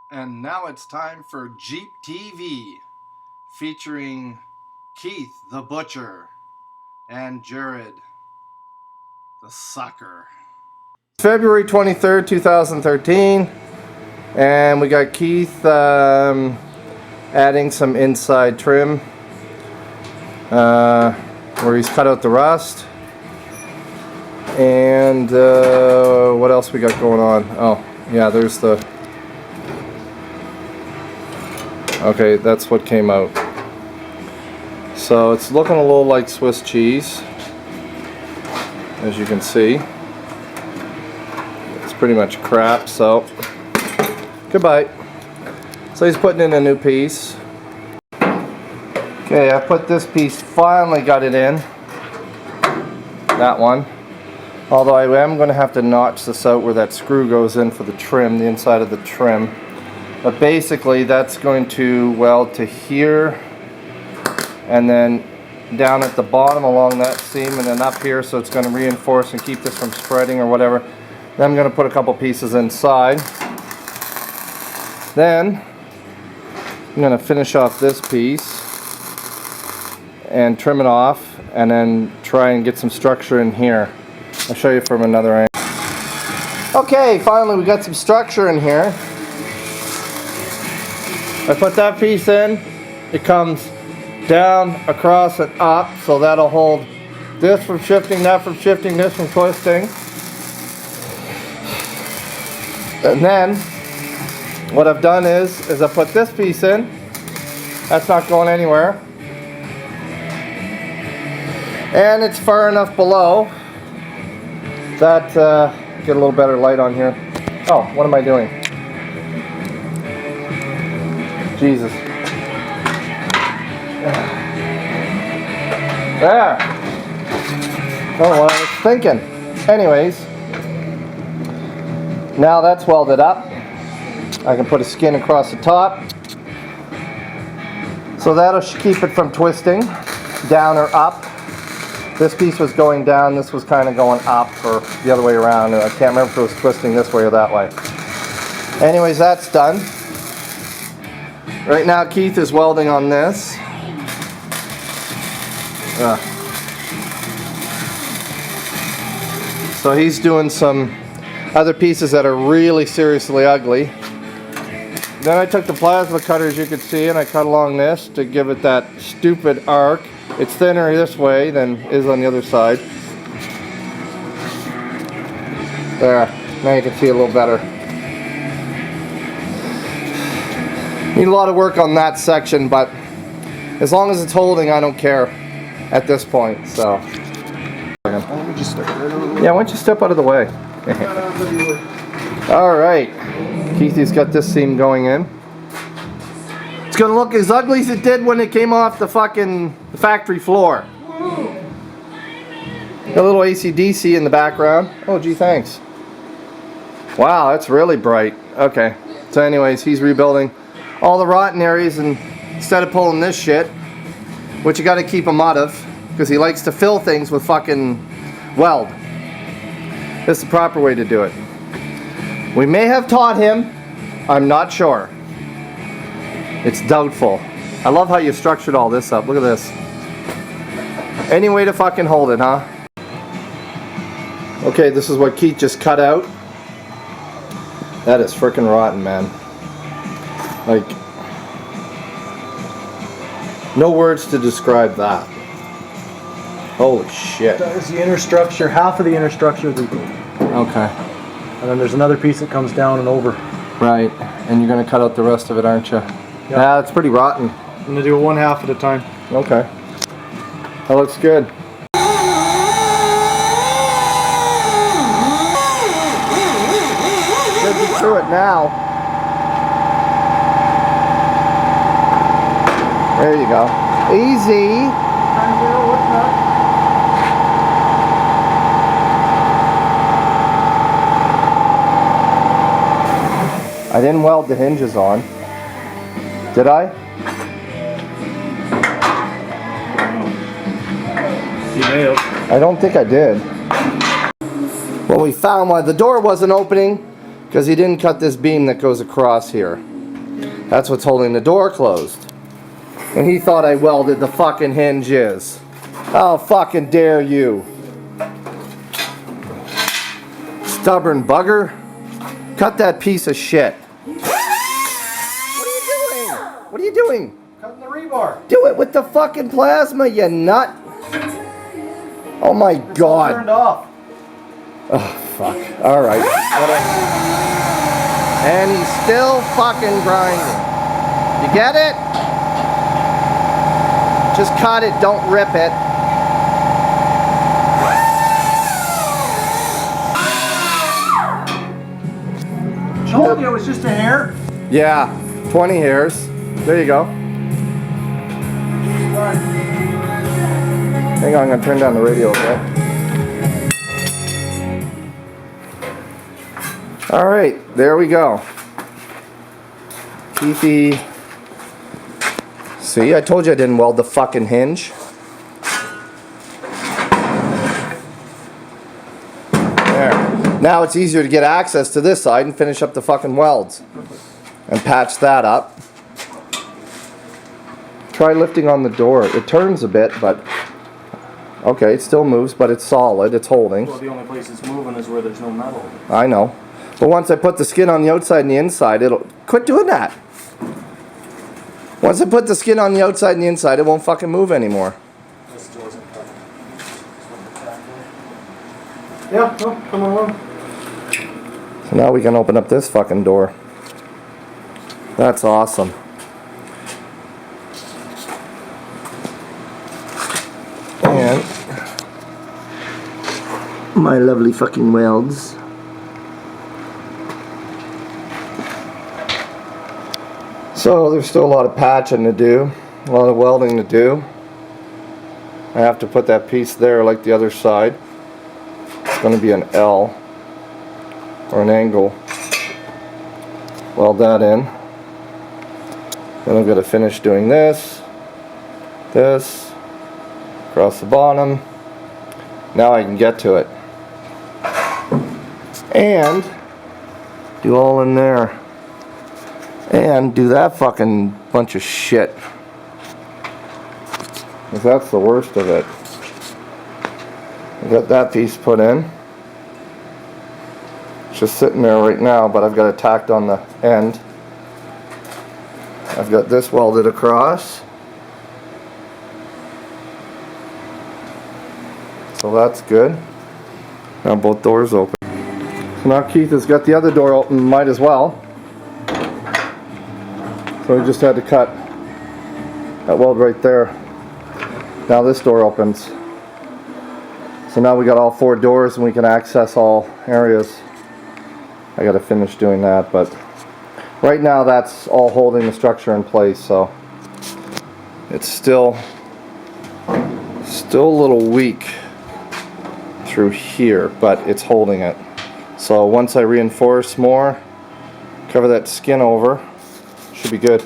And now it's time for Jeep TV, featuring Keith the Butcher and Jared the Sucker. February 23rd, 2013, and we got Keith adding some inside trim where he's cut out the rust. And what else we got going on? Oh, yeah, there's the... Okay, that's what came out. So it's looking a little like Swiss cheese, as you can see. It's pretty much crap, so goodbye. So he's putting in a new piece. Okay, I put this piece, finally got it in. That one. Although I am going to have to notch this out where that screw goes in for the trim, the inside of the trim. But basically that's going to weld to here and then down at the bottom along that seam and then up here, so it's going to reinforce and keep this from spreading or whatever. Then I'm going to put a couple pieces inside. Then I'm going to finish off this piece and trim it off and then try and get some structure in here. I'll show you from another angle. Okay, finally we got some structure in here. I put that piece in, it comes down, across, and up, so that'll hold this from shifting, that from shifting, this from twisting. And then, what I've done is I put this piece in, that's not going anywhere. And it's far enough below that, get a little better light on here. Oh, what am I doing? Jesus. There. Don't know what I was thinking. Anyways, now that's welded up. I can put a skin across the top. So that'll keep it from twisting down or up. This piece was going down, this was kind of going up or the other way around. I can't remember if it was twisting this way or that way. Anyways, that's done. Right now Keith is welding on this. So he's doing some other pieces that are really seriously ugly. Then I took the plasma cutter, as you can see, and I cut along this to give it that stupid arc. It's thinner this way than it is on the other side. There, now you can see a little better. Need a lot of work on that section, but as long as it's holding, I don't care at this point. So, yeah, why don't you step out of the way? All right, Keithy's got this seam going in. It's gonna look as ugly as it did when it came off the fucking factory floor. A little AC/DC in the background. Oh, gee, thanks. Wow, that's really bright. Okay, so anyways, he's rebuilding all the rotten areas, and instead of pulling this shit, which you got to keep him out of because he likes to fill things with fucking weld. This is the proper way to do it. We may have taught him, I'm not sure. It's doubtful. I love how you structured all this up. Look at this. Any way to fucking hold it, huh? Okay, this is what Keith just cut out. That is frickin' rotten, man. Like, no words to describe that. Holy shit. That is the inner structure, half of the inner structure of the boot. Okay. And then there's another piece that comes down and over. Right, and you're gonna cut out the rest of it, aren't you? Yep. Yeah, it's pretty rotten. I'm gonna do it one half at a time. Okay. That looks good. Should be through it now. There you go. Easy. I didn't weld the hinges on. Did I? You may have. I don't think I did. Well, we found why the door wasn't opening, because he didn't cut this beam that goes across here. That's what's holding the door closed. And he thought I welded the fucking hinges. How fucking dare you? Stubborn bugger. Cut that piece of shit. What are you doing? What are you doing? Cutting the rebar. Do it with the fucking plasma, you nut. Oh my god. Turned off. Oh, fuck. Alright. And he's still fucking grinding. You get it? Just cut it, don't rip it. Told you it was just a hair. Yeah, 20 hairs. There you go. Hang on, I'm gonna turn down the radio a bit. Alright, there we go. Keithy. See, I told you I didn't weld the fucking hinge. There. Now it's easier to get access to this side and finish up the fucking welds. And patch that up. Try lifting on the door. It turns a bit, but... Okay, it still moves, but it's solid. It's holding. Well, the only place it's moving is where there's no metal. I know. But once I put the skin on the outside and the inside, it'll... Quit doing that! Once I put the skin on the outside and the inside, it won't fucking move anymore. This still isn't cut. Yeah, no, come along. So now we can open up this fucking door. That's awesome. And my lovely fucking welds. So there's still a lot of patching to do, a lot of welding to do. I have to put that piece there like the other side. It's going to be an L or an angle. Weld that in. Then I'm going to finish doing this, across the bottom. Now I can get to it. And do all in there. And do that fucking bunch of shit. 'Cause that's the worst of it. I got that piece put in. It's just sitting there right now, but I've got it tacked on the end. I've got this welded across. So that's good. Now both doors open. So now Keith has got the other door open, might as well. So we just had to cut that weld right there. Now this door opens. So now we got all 4 doors and we can access all areas. I gotta finish doing that, but right now that's all holding the structure in place, so it's still a little weak through here, but it's holding it. So once I reinforce more, cover that skin over, should be good.